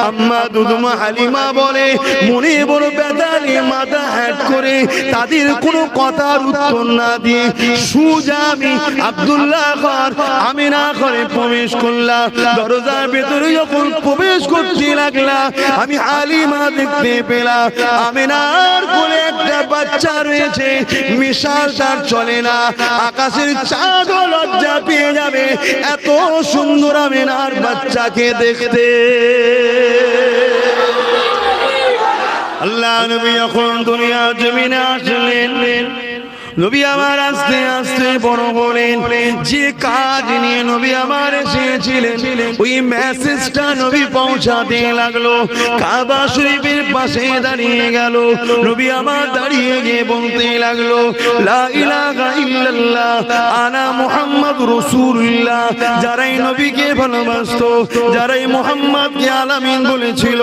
আম্মা দুদুমা হালিমা বলে মনে বড় বেদানি মাথা হ্যাট করে তাদের কোনো কথার উত্তর না দিয়ে সুজা আমি আব্দুল্লাহ ঘর আমিনা ঘরে প্রবেশ করলাম। দরজার ভেতরে যখন প্রবেশ করতে লাগলাম আমি হালিমা দেখতে পেলাম আমিনার কোলে একটা বাচ্চা রয়েছে, মিশাল তার চলে না, আকাশের চাঁদ লজ্জা পেয়ে যাবে এত সুন্দর আমিনার বাচ্চাকে দেখতে। আল্লাহ নবী যখন দুনিয়া জমিনে আসলেন নবী আমার আস্তে আস্তে বড় হলেন। যে কাজ নিয়ে নবী আমার এসেছিলেন ওই মেসেজটা নবী পৌঁছাতে লাগলো। কাবা শরীফের পাশে দাঁড়িয়ে গেল, নবী আমার দাঁড়িয়ে গিয়ে বলতে লাগলো লা ইলাহা ইল্লাল্লাহ আনা মুহাম্মাদুর রাসূলুল্লাহ। যারাই নবীকে ভালোবাসতো, যারাই মুহাম্মদকে আলামিন বলেছিল,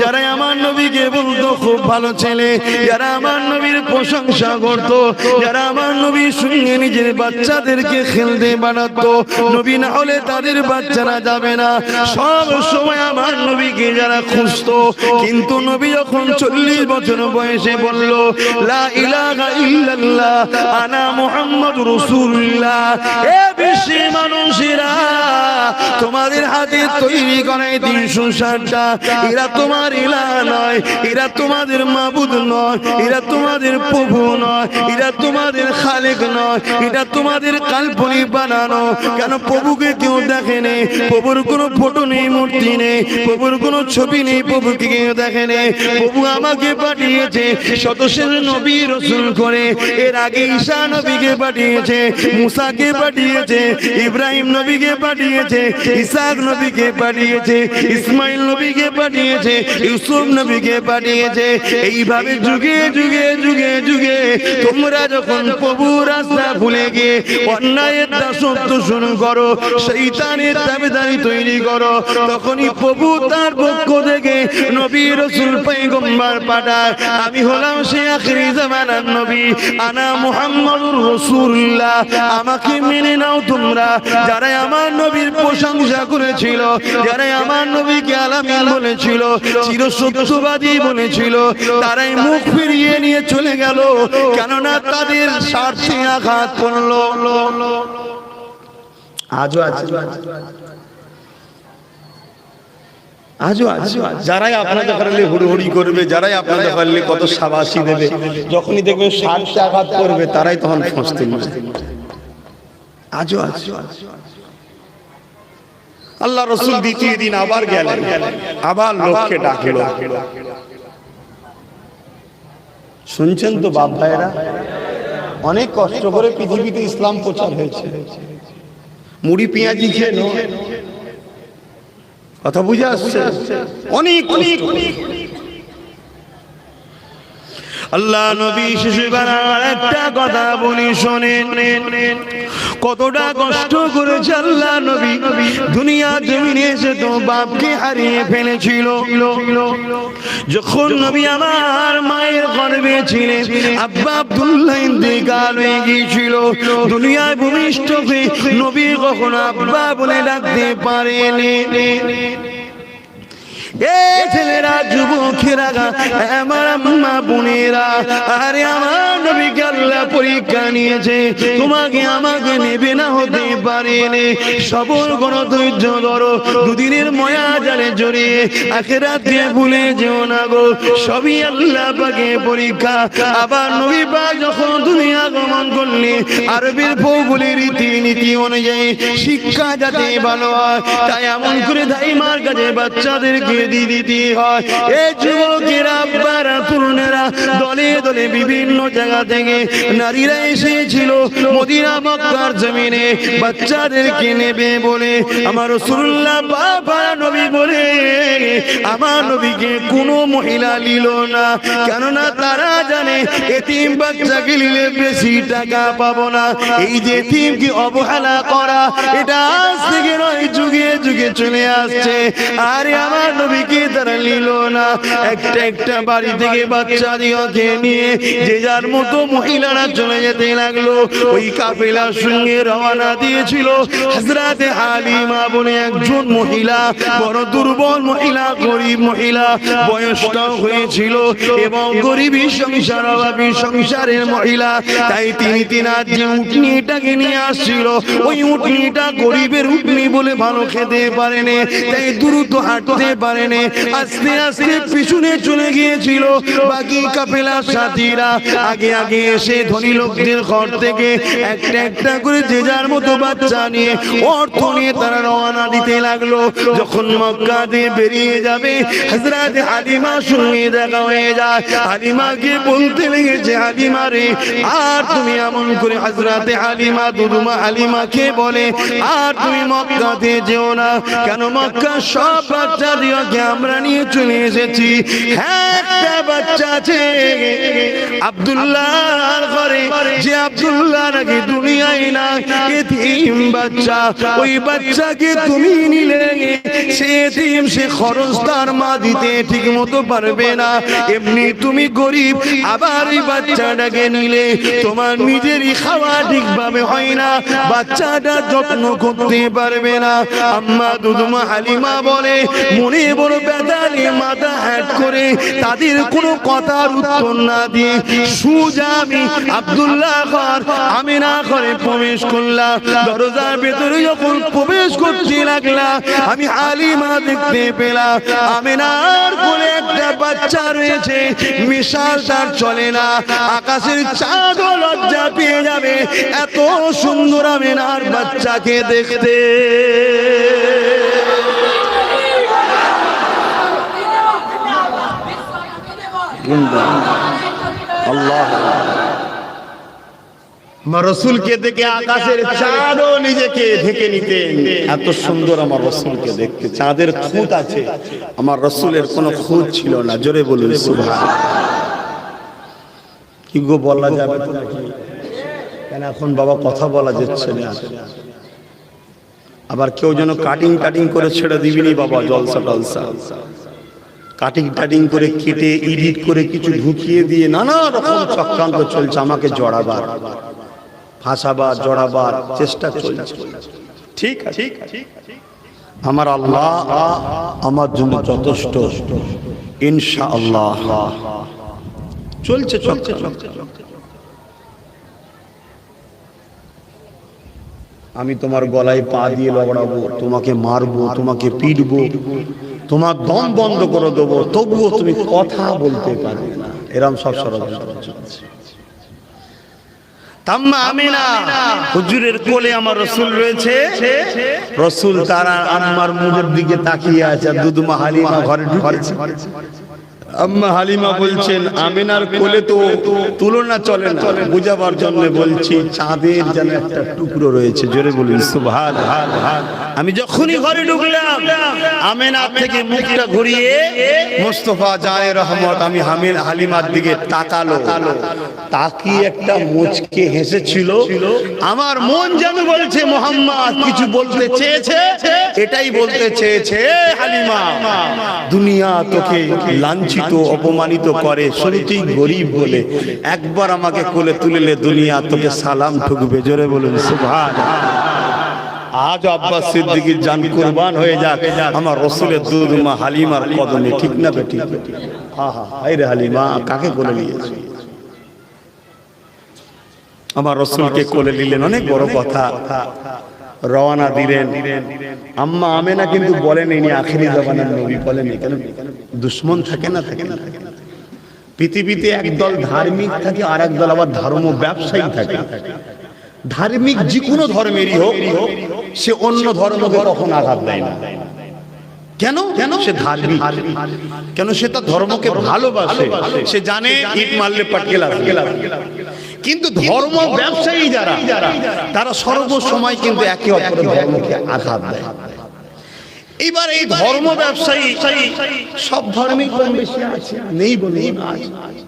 যারাই আমার নবীকে বলতো খুব ভালো ছেলে, যারা আমার নবীর প্রশংসা করতো, আমার নবীর সঙ্গে নিজের বাচ্চাদেরকে খেলতে বানাতো, নবী না হলে তাদের বাচ্চারা যাবে না, সব সময় আমার নবীকে যারা খুঁজতো। কিন্তু নবী যখন 40 বছর বয়সে বলল লা ইলাহা ইল্লাল্লাহ আনা মুহাম্মাদুর রাসূলুল্লাহ, এ বিশ্বের মানুষেরা তোমাদের হাতে তৈরি করা 360টা এরা তোমার ইলাহ নয়, এরা তোমাদের মাবুদ নয়, এরা তোমাদের প্রভু নয়, এরা তোমাদের খালেক নয়, এটা তোমাদের কাল্পনিক বানানো। কেন প্রভুকে কেউ দেখেনি, প্রভুর কোনো ফটো নেই, মূর্তি নেই, প্রভুর কোনো ছবি নেই, প্রভুকে কেউ দেখেনি। প্রভু আমাকে পাঠিয়েছে শতশের নবী রাসূল করে। এর আগে ঈসা নবীকে পাঠিয়েছে, মুসাকে পাঠিয়েছে, ইব্রাহিম নবীকে পাঠিয়েছে, ইসহাক নবীকে পাঠিয়েছে, ইসমাইল নবীকে পাঠিয়েছে, ইউসুফ নবীকে পাঠিয়েছে। এইভাবে যুগে যুগে যুগে যুগে তোমরা যখন প্রভুর রাস্তা ভুলে গিয়ে অন্যায়ের দাসত্ব শুরু করো, শয়তানের দাবিদারি তৈরি করো, তখনই প্রভু তার পক্ষ থেকে নবী রাসূল পয়গম্বর পাঠায়। আমি হলাম সেই আখিরি জামানার নবী, আনা মুহাম্মাদুর রাসূলুল্লাহ। আমাকে মেনে নাও তোমরা, যারা আমার নবীর প্রশংসা করেছিল, যারা আমার নবীকে আলামিন বলেছিল, চিরসত্যবাদী বলেছিল, তারাই মুখ ফিরিয়ে নিয়ে চলে গেল, কেননা তাদের স্বার্থে আঘাত করলো। আজও আছে, আজও আছে যারাই আপনাদের পারলে হুড়োহুড়ি করবে, যারাই আপনাদের পারলে কত শাবাশি দেবে, যখনই দেখবে স্বার্থে আঘাত করবে তারাই তখন ফসতে মারবে। আজও আছে। আল্লাহ রাসূল দ্বিতীয় দিন আবার গেলেন, আবার লোককে ডাকলো। শুনছেন তো বাপ ভাইরা, অনেক কষ্ট করে পৃথিবীতে ইসলাম প্রচার হয়েছে, মুড়ি পেঁয়াজি খেয়ে নয়, কথা বুঝে আসছে, অনেক অনেক। আল্লাহ নবী শিশুবেলার একটা কথা বলি শোনেন, কতটা কষ্ট করেছে আল্লাহ নবী। দুনিয়া জমিনে এসে তো বাপকে হারিয়ে ফেলেছিল। যখন নবী আমার মায়ের গর্ভে ছিলেন, আব্বা আব্দুল্লাহ ইন্তেকাল হয়ে গিয়েছিল। দুনিয়ায় ভূমিষ্ঠ হয়ে নবী কখনো আব্বা বলে ডাকতে পারেনি। ছেলেরা, যুবকেরা, আমার আম্মা বোনেরা, আরে আমার নবীকে আল্লাহ পরীক্ষা নিয়েছে, তোমাকে আমাকে নেবে না, হতে পারে নে। সবর করো, ধৈর্য ধরো, দুদিনের ময়া জালে জড়িয়ে আখিরাতে ভুলে যেও না গো, সবই আল্লাহ পাকের পরীক্ষা। আবার নবী পাক যখন দুনিয়া গমন করলেন, আরবের ভৌগোলিক রীতিনীতি অনুযায়ী শিক্ষা যাতে ভালো হয়, তাই এমন করে দাইমার কাছে বাচ্চাদেরকে দিতে হয়। এই যুবকেরা, আব্বারা, তরুণেরা দলে দলে বিভিন্ন জায়গা থেকে নারীরা এসেছিল মদিনা মক্কার জমিনে বাচ্চাদেরকে নেবে বলে। আমার রাসূলুল্লাহ বাবা নবী বলে আমার নবীকে কোনো মহিলা নিল না, কেননা তারা জানে এতিম বাচ্চাকে নিলে বেশি টাকা পাবো না। এই যে এতিমকে অবহেলা করা, এটা আজ থেকে নয়, যুগে যুগে চলে আসছে। আরে আমার নবীকে তারা নিল না। একটা একটা বাড়ি থেকে বাচ্চা দিওকে নিয়ে যে যার মতো মহিলারা চলে যেতে লাগলো। ওই কাফেলার সঙ্গে রওনা দিয়েছিল হযরতে হালিমা বলে একজন মহিলা, বড় দুর্বল মহিলা, গরিব মহিলা, বয়সটাও হয়েছিল এবং গরিবী সংসার, অভাবী সংসারের মহিলা। তাই তিনি তিনার যে উটনিটাকে নিয়ে আসছিল, ওই উটনিটা গরিবের উটনি বলে ভালো খেতে পারেনি, তাই দ্রুত হাঁটতে পারেনি, আস্তে আস্তে পিছনে চলে গিয়েছিল। বাকি কাফেলার সাথীরা আগে আগে এসে ধনী লোকদের ঘর থেকে একটা একটা করে যে যার মতো বাচ্চা নিয়ে, অর্থ নিয়ে তারা রওনা দিতে লাগলো। যখন মক্কা দিয়ে বেরিয়ে যাবে, হযরত হালিমার সঙ্গে দেখা হয়ে যায়। হালিমাকে বলতে লেগেছে, হালিমা রে, আর তুমি এমন করে, হযরত হালিমা দুদুমা হালিমাকে বলে, আর তুমি মক্কাতে যেও না। কেন? মক্কা সব বাচ্চা দিওকে আমরা নিয়ে চলে এসেছি। হ্যাঁ, একটা বাচ্চা আছে আব্দুল্লাহর ঘরে, যে আব্দুল্লাহ নাকি দুনিয়ায় না, এতিম বাচ্চা। ওই বাচ্চাকে তুমি নিলে, সে এতিম, সে খরচ তার মা দিতে ঠিক মতো পারবে না। এমনি তুমি গরিব, আবার এই বাচ্চাটাকে নিলে তোমার নিজেরই খাওয়া ঠিকভাবে হয় না, বাচ্চাটা যত্ন করতে পারবে না। আম্মা দুদুমা হালিমা বলে, মনে বড় ব্যথা নিয়ে মাথা হ্যাট করে তাদের কোনো কথার উত্তর না দিয়ে সুজা আমি আব্দুল্লাহ ঘর আমিনা ঘরে প্রবেশ করলাম। দরজার ভেতরে যখন প্রবেশ করতে লাগলাম, আমি হালিমা দেখতে পেলাম আমিনার কোলে একটা বাচ্চা রয়েছে। মিশাল তার চলে না, আকাশের চাঁদও লজ্জা পেয়ে যাবে এত সুন্দর আমিনার বাচ্চাকে দেখতে। আল্লাহ, আমার রাসূলকে দেখে আকাশের চাঁদও নিজেকে ঢেকে নিতেন, এত সুন্দর আমার রাসূলকে দেখতে। চাঁদের খুঁত আছে, আমার রাসূলের কোনো খুঁত ছিল না। জোরে বলুন সুবহানাল্লাহ। কি গো বলা যাবে তো নাকি? কেন এখন বাবা কথা বলা যাচ্ছে না? আবার কেউ যেন কাটিং করে ছেড়ে দিবিনি বাবা, জলসা টলসা কাটিং করে কেটে এডিট করে কিছু ঢুকিয়ে দিয়ে নানা রকম চক্রান্ত চলছে, আমাকে জড়াবার, ফাঁসাবার, জড়াবার চেষ্টা চলছে। ঠিক আছে, আমার আল্লাহ আমার জন্য যথেষ্ট, ইনশাআল্লাহ। চলছে চক্রান্ত। আমি তোমার গলায় পা দিয়ে লগড়াবো, তোমাকে মারবো, তোমাকে পিটবো, তোমার দম বন্ধ করে দেবো, তবুও তুমি কথা বলতে পারবে না। এরকম সব ষড়যন্ত্র চলছে। তাম্মা আমিনা হুজুরের কোলে আমার রাসূল রয়েছে। রাসূল তারা আম্মার মুখের দিকে তাকিয়ে আছে। দুদুমা হালিমা ঘরে ঢুকেছে। আম্মা হালিমা বলছেন, আমিনার কোলে তো তুলনা চলে না, বুঝাবার জন্য বলছি চাঁদের যেন একটা টুকরো রয়েছে। জোরে বলুন সুবহানাল্লাহ। আমি যখনই ঘরে ঢুকলাম, আমিনা থেকে মুখটা ঘুরিয়ে মুস্তাফা জানে রহমত আমি হালিমার দিকে তাকালো, তাকিয়ে একটা মুচকে হেসেছিল। আমার মন যেন বলছে মুহাম্মদ কিছু বলতে চেয়েছে, এটাই বলতে চেয়েছে, হালিমা দুনিয়া তোকে লাঞ্ছিত অপমানিত করে, শুরুতেই গরিব বলে, একবার আমাকে কোলে তুললে দুনিয়া তোকে সালাম ঠুকবে। জোরে বলুন সুবহানাল্লাহ। আজ আব্বাস সিদ্দিকীর জান কুরবান হয়ে যাক আমার রাসূলের দুদুমা হালিমার কদমে, ঠিক না বেটি? আহা, আরে হালিমা কাকে কোলে নিয়েছে? আমার রাসূলকে কোলে নিলেন, অনেক বড় কথা। রওনা দিলেন। আম্মা আমেনা কিন্তু বলেন ইনি আখিরি জামানার নবী, বলেন কেন? দুশমন থাকে না, থাকে না। পৃথিবীতে একদল ধার্মিক থাকে, আর একদল আবার ধর্ম ব্যবসায়ী থাকে। ধার্মিক যে কোনো ধর্মেরই হোক, সে অন্য ধর্মকে কখনো আঘাত দেয় না। কেন? সে ধার্মিক। কেন? সে তার ধর্মকে ভালোবাসে। সে জানে ইট মারলে পাটকে লাগবে। কিন্তু ধর্ম ব্যবসায়ী যারা, তারা সর্বসময় কিন্তু একে অপরের ধর্মকে আঘাত দেয়। এবার এই ধর্ম ব্যবসায়ী সব ধর্মেই কম বেশি আছে, নেই বলে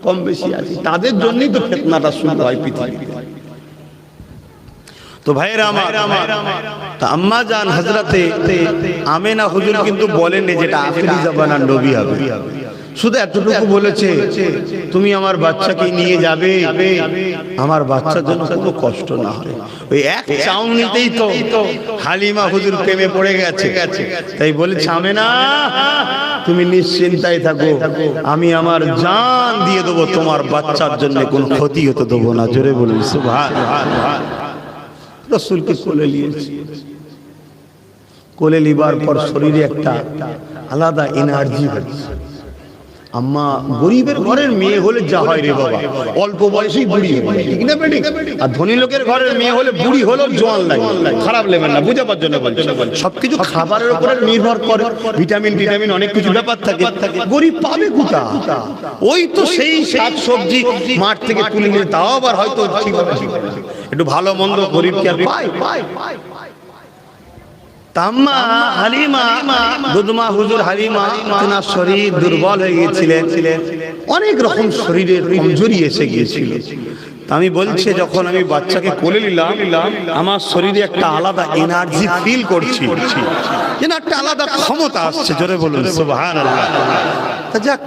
কম বেশি আছে। তাদের জন্যই তো ফিতনাটা শুরু হয় পৃথিবীতে। তো ভাইরা আমার, তা আম্মা জান হযরতে আমেনা হুজুর কিন্তু বলেননি যেটা আখিরি জামানার নবী হবে, শুধু এতটুকু বলেছে তুমি আমার বাচ্চাকে নিয়ে যাবে, আমার বাচ্চার জন্য কোনো কষ্ট না হয়। ওই এক চাউনিতেই তো হালিমা হুজুর প্রেমে পড়ে গেছে, তাই বলেছে আমেনা তুমি নিশ্চিন্তায় থাকো, আমি আমার জান দিয়ে দেবো তোমার বাচ্চার জন্য কোনো ক্ষতি হতে দেবো না। জোরে বলুন সুবহানাল্লাহ। রাসূলকে কোলে নিয়েছি, কোলে লিবার পর শরীরে একটা আলাদা এনার্জি হচ্ছে। আম্মা গরিবের ঘরের মেয়ে হলে যা হয় রে বাবা, অল্প বয়সেই বুড়ি হয়, ঠিক না বেটি? আর ধনী লোকের ঘরের মেয়ে হলে বুড়ি হলেও জোয়ান লাগে, খারাপ লেবেন না, বুঝাবার জন্য বলছি। সবকিছু খাবারের উপরে নির্ভর করে, ভিটামিন অনেক কিছু ব্যাপার থাকে। গরিব পাবে কোথা? ওই তো সেই শাক সবজি মাঠ থেকে তুলে নিয়ে, তাও আবার হয়তো একটু ভালো মন্দ গরিবকে আর পায়। তাম্মা হালিমা দুধমা হুজুর হালিমা আপনার শরীর দুর্বল হয়ে গিয়েছিলেন, অনেক রকম শরীরের কমজোরি এসে গিয়েছিল। আমি বলছি যখন আমি বাচ্চাকে কোলে নিলাম, আমার শরীরে একটা আলাদা এনার্জি ফিল করছি, যেন একটা আলাদা ক্ষমতা আসছে। জোরে বলুন সুবহানাল্লাহ। তা যাক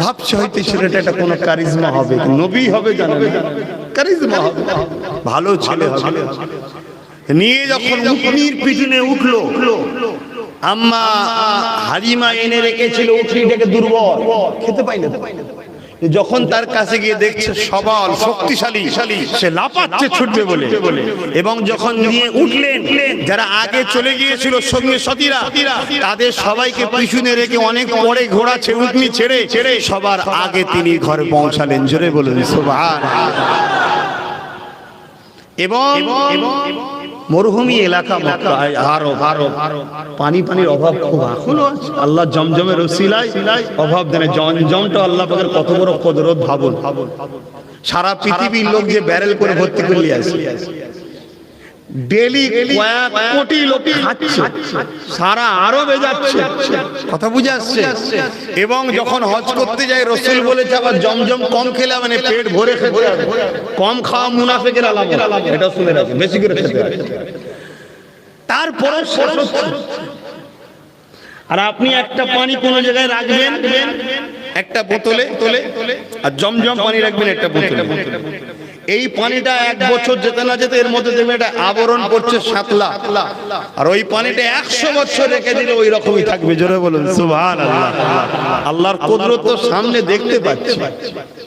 ভাবছি হয়তো ছেলেটা একটা কোনো কারিজমা হবে, নবী হবে, জানেন কারিজমা হবে, ভালো ছেলে হবে। নিয়ে যখন উটনির পিছনে উঠলো, আম্মা হালিমা এনে রেখেছিল উটনিটাকে দুর্বল, খেতে পাই না। যখন তার কাছে গিয়ে দেখছে সবল শক্তিশালী, সে লাফাচ্ছে ছুটবে বলে, এবং যখন নিয়ে উঠলেন যারা আগে চলে গিয়েছিল সঙ্গে সাথীরা, তাদের সবাইকে পিছনে রেখে অনেক পরে ঘোড়া উটনি ছেড়ে সবার আগে তিনি ঘরে পৌঁছালেন। জোরে বলুন সুবহানাল্লাহ। এবং মরুভূমি এলাকা পানির অভাব খুব এখনো আছে। আল্লাহ জমজমের ওসিলায় অভাব দেন। জমজমটা আল্লাহ পাকের কত বড় কুদরত ভাবুন। সারা পৃথিবীর লোক যে ব্যারেল করে ভর্তি করে নিয়ে আসে, ডেলি কয়েক কোটি লোক খাচ্ছে, সারা আরবে যাচ্ছে, কথা বুঝে আসছে। এবং যখন হজ করতে যায় রাসূল বলেছে আবার জমজম কম খেলে মানে পেট ভরে খেতে হবে, কম খাওয়া মুনাফিকের আলামত, এটা শুনে রাখেন, বেশি করে খেতে হবে। তারপরে আর আপনি একটা পানি কোন জায়গায় রাখবেন একটা বোতলে, আর জমজম পানি রাখবেন একটা বোতলে। এই পানিটা এক বছর যেতে না যেতে এর মধ্যে দেখবেন এটা আবরণ পড়ছে সাতলা, আর ওই পানিটা 100 বছর রেখে দিলে ওই রকমই থাকবে। জোরে বলুন সুবহানাল্লাহ। আল্লাহর কুদরত তো সামনে দেখতে পাচ্ছি,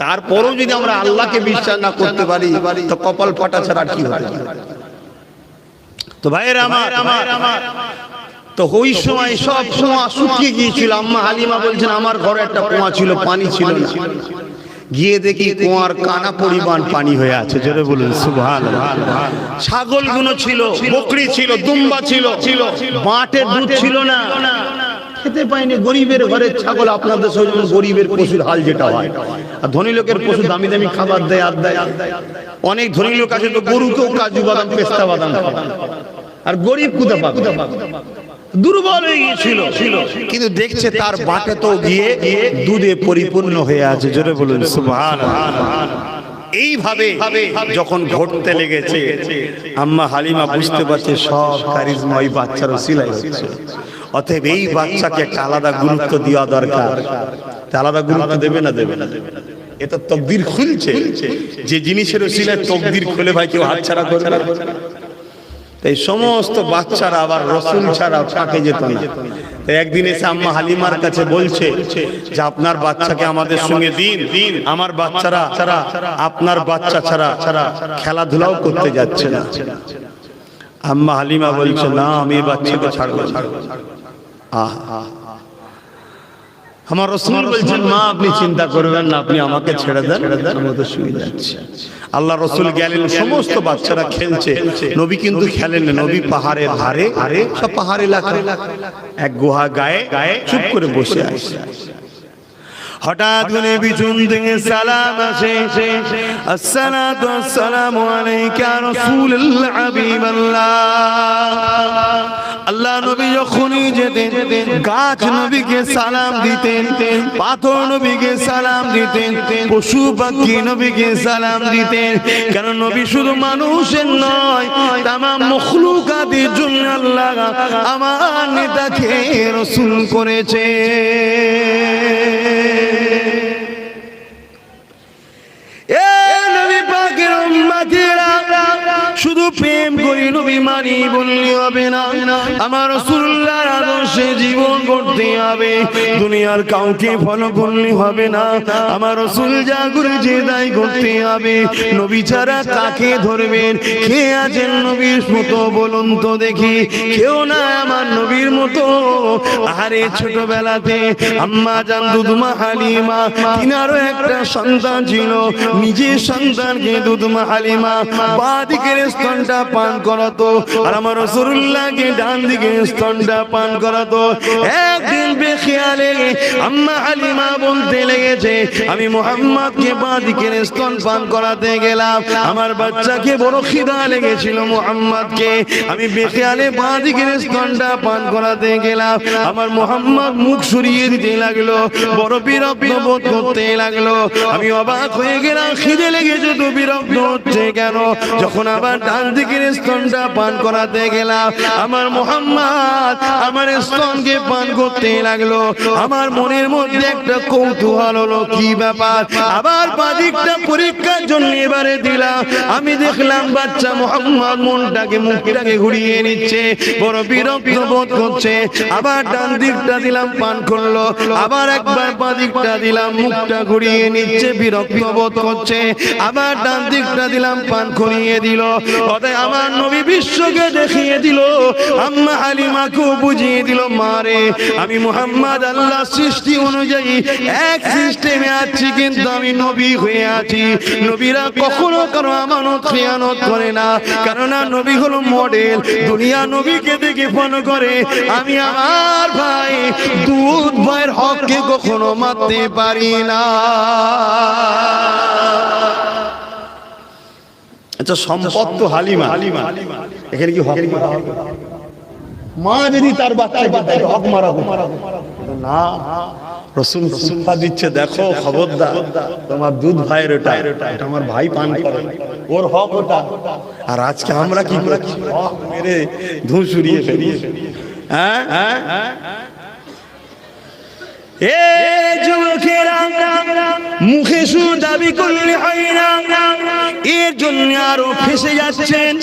তারপরেও যদি আমরা আল্লাহকে বিশ্বাস না করতে পারি তো কপাল ফাটা ছাড়া কি হবে? তো ভাইয়ের আমার, তো ওই সময় সব কুয়া শুকিয়ে গিয়েছিল। আম্মা হালিমা বলছেন আমার ঘরে একটা কুয়া ছিল, পানি ছিল না। গিয়ে দেখি কুয়ার কানা পরিমাণ পানি হয়ে আছে। জোরে বলুন সুবহানাল্লাহ। ছাগলগুলো ছিল, বকরি ছিল, দুম্বা ছিল, মাঠের দুধ ছিল না, খেতে পাইনি। গরিবের ঘরের ছাগল, আপনাদের সঙ্গে গরিবের পশুর হাল যেটা হয়। আর ধনী লোকের পশু দামি দামি খাবার দেয়, আর দেয়। অনেক ধনী লোক আছে তো গরুকেও কাজু বাদাম পেস্তা বাদাম খাওয়ায়, আর গরিব কোথা পাবে? দুর্বল হয়ে গিয়েছিল, কিন্তু দেখছে তার বাটে তো গিয়ে দুধে পরিপূর্ণ হয়ে আছে। জোরে বলুন সুবহানাল্লাহ। এইভাবে যখন ঘটতে লেগেছে, আম্মা হালিমা বুঝতে পারছে সব কারিজমা ওই বাচ্চার ওসিলায় হচ্ছে। অতএব এই বাচ্চাকে একটা আলাদা গুরুত্ব দেওয়া দরকার। আলাদা গুরুত্ব দেবে না? এটা তকদির খুলছে, যে জিনিসের ওসিলায় তকদির খুলে ভাই কেউ হাতছাড়া করবে না। তাই সমস্ত বাচ্চারা আবার রাসূল ছাড়া থাকে যেত না। তাই একদিন এসে আম্মা হালিমার কাছে বলছে যে আপনার বাচ্চাকে আমাদের সঙ্গে দিন, আমার বাচ্চারা আপনার বাচ্চা ছাড়া খেলাধুলাও করতে যাচ্ছে না। আম্মা হালিমা বলছে না, আমি এই বাচ্চাকে ছাড়বো। আমার রাসূল বলছেন মা আপনি চিন্তা করবেন না, আপনি আমাকে ছেড়ে দেন, আমি তো শুয়ে যাচ্ছি। আল্লাহ রাসূল গেলেন, সমস্ত বাচ্চারা খেলছে, নবী কিন্তু খেলেন না। নবী পাহাড়ের ধারে, সব পাহাড় এলাকা, এক গুহা গায়ে চুপ করে বসে আছে। হঠাৎ করে পিছন থেকে সালাম আসে, আসসালাতু ওয়াসসালামু আলাইকা রাসূলুল্লাহ হাবিবাল্লাহ। আল্লাহ নবী যখনই যেতেন গাছ নবীকে সালাম দিতেন, পাথর নবীকে সালাম দিতেন, পশু পাখি নবীকে সালাম দিতেন। কারণ নবী শুধু মানুষের নয়, তামাম মখলুকাতের জন্য আল্লাহ আমার নেতাকে রাসূল করেছে। এ নবী পাকের উম্মতেরা, শুধু প্রেম করি নবী মানি বললে হবে না, আমার রাসূলুল্লাহর আদর্শে জীবন করতে হবে। দুনিয়ার কাউকে ফলো করলে হবে না, আমার রাসূল যা করেছে তাই করতে হবে। নবী ছাড়া কাকে ধরবেন? কে আছেন নবীর মতো বলুন তো দেখি? কেউ না আমার নবীর মতো। আরে ছোটবেলাতে আম্মা জান দুধমা হালিমা, তিনারও একটা সন্তান ছিল, নিজের সন্তানকে দুধমা হালিমা বাঁ দিকের স্তনটা পান করাতো, আর আমার রাসূলুল্লাহকে ডান দিকের স্তনটা পান করাতো। একদিন বেখেয়ালে আম্মা হালিমা বলতে লেগেছে, আমি মুহাম্মদকে বাঁ দিকের স্তন পান করাতে গেলাম, আমার বাচ্চাকে বড় খিদা লেগেছিল মুহাম্মদকে, আমি বেখেয়ালে বাঁ দিকের স্তনটা পান করাতে গেলাম, আমার মুহাম্মদ মুখ সরিয়ে দিতে লাগলো, বড় বিরক্ত বোধ করতে লাগলো। আমি অবাক হয়ে গেলাম, খিদে লেগেছে তো বিরক্ত হচ্ছে কেন? যখন আবার ডান দিকের স্তনটা পান করাতে গেলাম, আমার মুহাম্মদ আমার স্তনকে পান করতে লাগলো। আমার মনের মধ্যে একটা কৌতূহল হলো, কি ব্যাপার? আবার বাঁ দিকটা পরীক্ষার জন্য এবারে দিলাম, আমি দেখলাম বাচ্চা মুহাম্মদ মনটাকে মুখটাকে ঘুরিয়ে নিচ্ছে, বড় বিরক্ত বোধ করছে। আবার ডান দিকটা দিলাম, পান করলো, আবার একবার বাঁ দিকটা দিলাম, মুখটা ঘুরিয়ে নিচ্ছে, বিরক্ত বোধ করছে। আবার ডান দিকটা দিলাম, পান করিয়ে দিল। অতএব আমার নবী বিশ্বকে দেখিয়ে দিল, আম্মা হালিমাকেও বুঝিয়ে দিল, মারে আমি মুহাম্মদ আল্লাহ সৃষ্টি অনুযায়ী এক সিস্টেমে আছি, কিন্তু আমি নবী হয়ে আছি। নবীরা কখনো কারো আমানত খেয়ানত করে না, কারণ নবী হলো মডেল। দুনিয়া নবীকে দেখে ফলো করে। আমি আমার ভাই দুধ ভাইয়ের হককে কখনো মারতে পারি না। আচ্ছা, সম্পদ তো হালিমা, এখানে কি হক মারা হবে? মা যদি তার বাচ্চাকে হক মারা না, রাসূল শিক্ষা দিচ্ছে, দেখো খবরদার, তোমার দুধ ভাইয়ের ওটা, এটা আমার ভাই পান করে, ওর হক ওটা। আর আজকে আমরা কি করে হক মেরে ধুঁ উড়িয়ে ফেলি। হ্যাঁ হ্যাঁ, এ যুবকেরা, মুখে শুধু দাবি করলে হয় না, এর জন্য আরো ফেসে যাচ্ছেন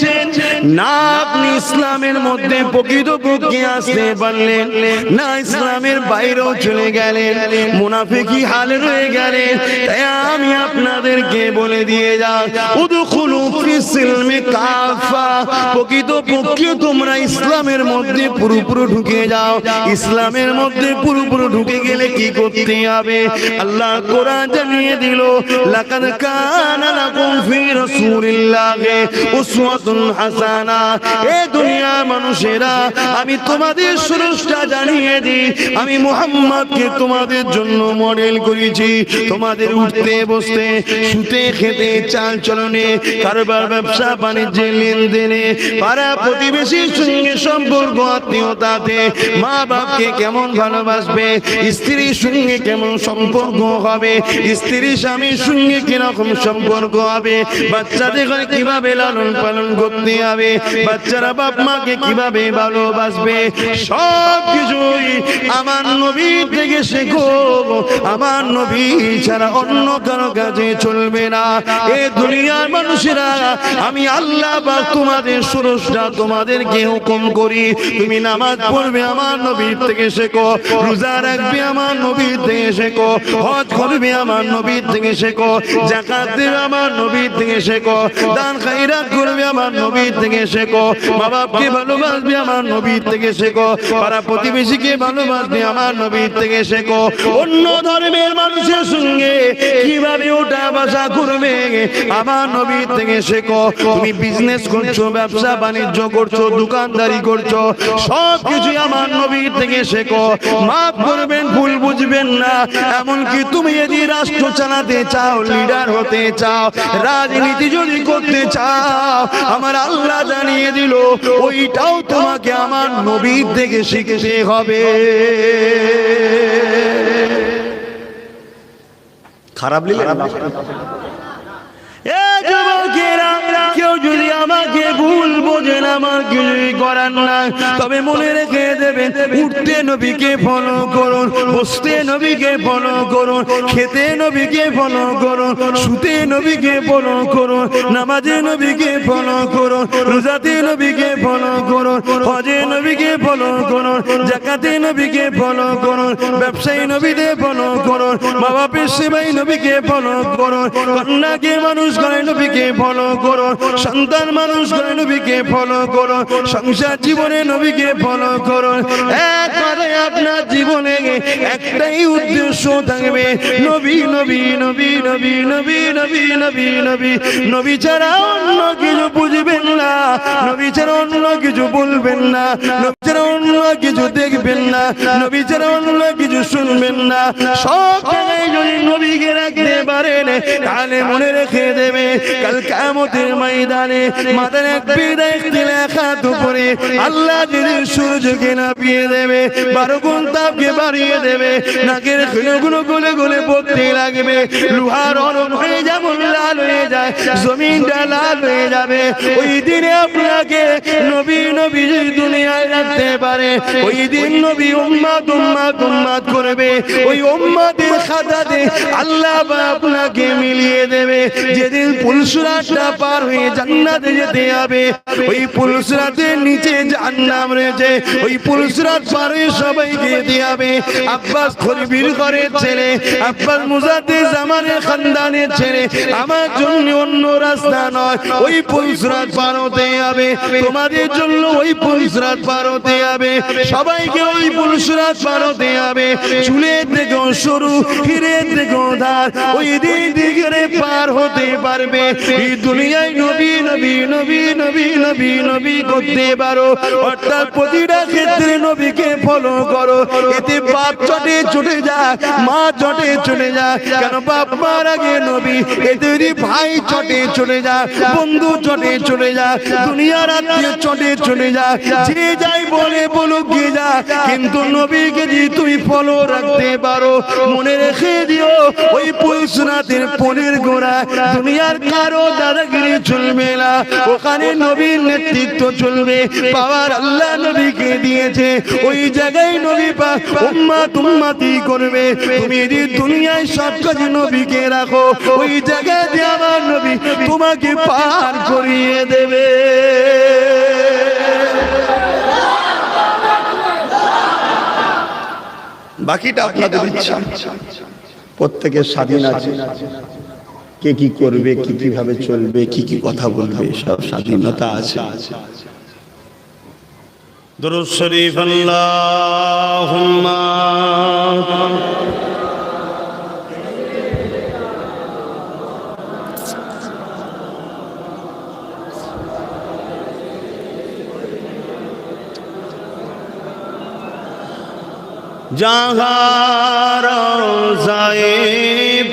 না। আপনি ইসলামের মধ্যে প্রকৃতপক্ষে আসতে পারলেন না, ইসলামের বাইরেও চলে গেলেন, মুনাফিকি হালে রয়ে গেলেন। তাই আমি আপনাদেরকে বলে দিয়ে যাও, উদখুলু ফিস সিলমি কাফা, প্রকৃতপক্ষে তোমরা ইসলামের মধ্যে পুরোপুরি ঢুকে যাও। ইসলামের মধ্যে পুরোপুরি ঢুকে গেলে কি করতে হবে? আল্লাহ কোরআন জানিয়ে দিল, লাকাদ কানা লাকুম ফি রাসূলিল্লাহি উসওয়াতুন হাসানা। এ দুনিয়ার মানুষেরা, আমি তোমাদের স্রষ্টা জানিয়ে দিই, আমি মুহাম্মদকে তোমাদের জন্য মডেল করেছি। তোমাদের উঠতে বসতে, শুতে খেতে, চাল চলনে, কারবার ব্যবসা বাণিজ্যে, লেনদেনে, পাড়া প্রতিবেশীর সঙ্গে সম্পর্ক, আত্মীয়তাতে, মা বাপকে কেমন ভালোবাসবে, স্ত্রীর সঙ্গে কেমন সম্পর্ক হবে, স্ত্রী স্বামীর সঙ্গে কিরকম সম্পর্ক হবে, বাচ্চাদের কিভাবে লালন পালন করতে হবে, বাচ্চারা বাপ মাকে কিভাবে ভালোবাসবে, সব কিছুই আমার নবী থেকে শেখো। আমার নবী ছাড়া অন্য কারো কাছে চলবে না। এ দুনিয়ার মানুষেরা, আমি আল্লাহ বা তোমাদের স্রষ্টা, তোমাদেরকে হুকুম করি, তুমি নামাজ পড়বে আমার নবীর থেকে শেখো, রোজা রাখবে আমার নবীর থেকে শেখো, হজ করবে আমার নবীর থেকে শেখো, যাকাত দেবে আমার নবীর থেকে শেখো, দান খায়রাত করবে আমার নবীর থেকে শেখো, মা বাপকে ভালোবাসবে আমার নবীর থেকে শেখো, পাড়া প্রতিবেশীকে ভালোবাসবে আমার নবীর থেকে শেখো। অন্য ধর্মের মানুষের সঙ্গে কিভাবে কিভাবে ওটা বসা করবে আমার নবীর থেকে শেখো। তুমি বিজনেস করছো, ব্যবসা বাণিজ্য করছো, দোকানদারি করছো, সব কিছু আমার নবীর থেকে শেখো। মাফ করবেন, ভুল বুঝবেন না। এমনকি তুমি যদি রাষ্ট্র চালাতে চাও, লিডার হতে চাও, রাজনীতি যদি করতে চাও, আমার আল্লাহ জানিয়ে দিল ওইটাও তোমাকে আমার নবীর থেকে শিখতে হবে। খারাপ কেউ যদি আমাকে ভুল বোঝেন, আমার কিছুই করার না, তবে মনে রেখে দেবেন, উঠতে নবীকে ফলো করুন, বসতে নবীকে ফলো করুন, খেতে নবীকে ফলো করুন, শুতে নবীকে ফলো করুন, নামাজে নবীকে ফলো করুন, রোজাতে নবীকে ফলো করুন, হজে নবীকে ফলো করুন, যাকাতে নবীকে ফলো করুন, ব্যবসায়ী নবীকে ফলো করুন, মা বাপের সেবাই নবীকে ফলো করুন, কন্যাকে মানুষ করে নবীকে ফলো করুন, সন্তান মানুষ করে নবীকে ফলো করুন, সংসার জীবনে নবীকে ফলো করুন। এক কথায় আপনার জীবনে একটাই উদ্দেশ্য থাকবে, নবী নবী নবী নবী নবী নবী নবী নবী। নবী ছাড়া অন্য কিছু বুঝবেন না, নবী ছাড়া অন্য কিছু বলবেন না, নবী ছাড়া অন্য কিছু দেখবেন না, নবী ছাড়া অন্য কিছু শুনবেন না। সব জায়গায় যদি নবীকে রাখতে পারেন, তাহলে মনে রেখে দেবে কাল কিয়ামতের ময়দানে মাথার এক বিদায় লেখা দুপুরে আল্লাহ যদি সূর্যকে নাপিয়ে দেবে, 12 গুণ তাপকে বাড়িয়ে দেবে, নাকের খুলগুলো গলে গলে পড়তে লাগবে, লোহার নরম হয়ে যেমন লাল হয়ে যায়, জমিনটা লাল হয়ে যাবে। ওই দিনে আপনাকে নবী নবী দুনিয়ায় রাখতে পারে, ওই দিন নবী উম্মত উম্মত উম্মত করবে, ওই উম্মতের খাতাতে আল্লাহ আপনাকে মিলিয়ে দেবে। যেদিন পুলসিরাতটা পার হয়ে জান্নাতে যেতে হবে, ওই পুলসিরাতের নিচে জাহান্নাম রয়েছে, ওই পুলসিরাত পার হয়ে সবাইকে যেতে হবে। আব্বাস খলিফার ঘরের ছেলে, আব্বাস মুজাদ্দিদ জামানের খানদানের ছেলে, আমার জন্য অন্য রাস্তা নয়, ওই পুলসিরাত পার হতে হবে। তোমাদের জন্য ওই পুলসিরাত পার হতে হবে, সবাইকে ওই পুলসিরাত পার হতে হবে। চুলের থেকে সরু, হিরের থেকে ধার, ওই দিক দিকে পার হতে পারবে। এই দুনিয়ায় নবী নবী নবী নবী নবী নবী করতে পারো, অর্থাৎ প্রতিটা ক্ষেত্রে নবীকে ফলো করো। এতে বাপ চটে চলে যায়, মা চটে চলে যায়, কেন বাপ মার আগে নবী। এতে যদি ভাই চটে চলে যায়, বন্ধু চটে চলে যায়, দুনিয়ার আত্মীয় চটে চলে যায়, যে যাই বলে বলুক গিয়ে যা, কিন্তু নবীকে যদি তুমি ফলো রাখতে পারো, মনে রেখে দিও ওই পুলসিরাতের পনের গোড়া দুনিয়ার কারো দাদাগিরি চলবে না, ওখানে নবীর নেতৃত্ব চলবে। পাওয়ার আল্লাহ নবীকে দিয়েছে, ওই জায়গায় নবী পাক উম্মত উম্মতি করবে। তুমি যদি দুনিয়ায় সব কাজ নবীকে রাখো, ওই জায়গায় দিয়ে আমার নবী তোমাকে পার করিয়ে দেবে। বাকিটা আপনাদের ইচ্ছা, প্রত্যেকের স্বাধীন আছে, কে কি করবে, কি কিভাবে চলবে, কি কি কথা বলবে, সব স্বাধীনতা আছে। দুরূদ শরীফ আল্লাহুম্মা जहाँ रोज़ाए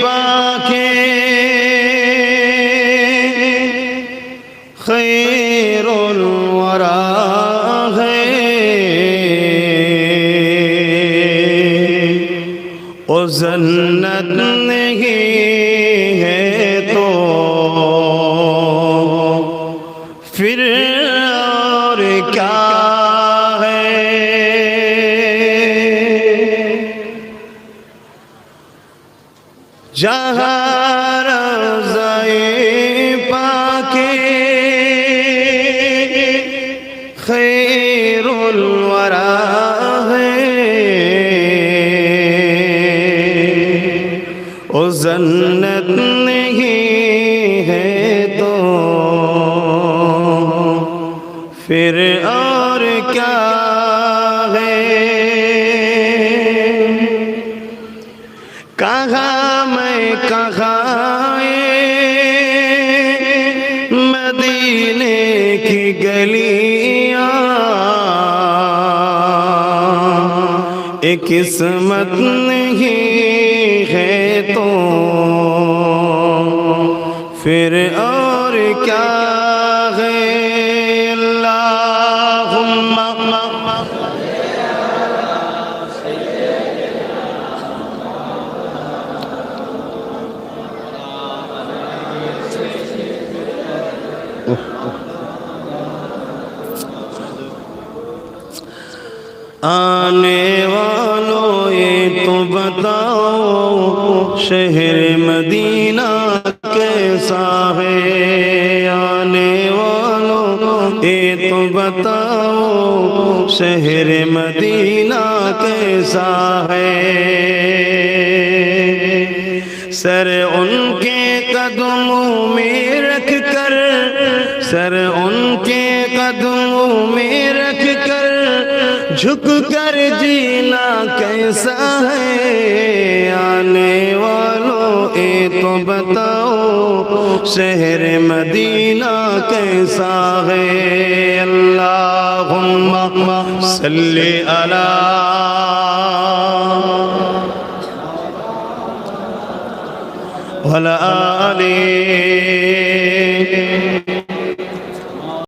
पाके खैरुल वरा है, ओ जन्नत नहीं है तो फिर और क्या जहाँ रोज़ाए पाके खैरुल वरा है, ओ जन्नत नहीं है तो फिर और क्या है। कहाँ मैं कहाँ मदीने की गलियां, एक किस्मत नहीं है तो फिर और क्या है। अल्लाहुम्मा आने वालों ये तो बताओ शहर मदीना कैसा है। आने वालों ये तो बताओ शहर मदीना कैसा है। सर उनके कदमों में रख कर, सर उनके कदमों में रख कर झुक कर जीना कैसा है। आने वालों ये तो बताओ शहर मदीना कैसा है। अल्लाहुम्मा सल्ली अला वला आले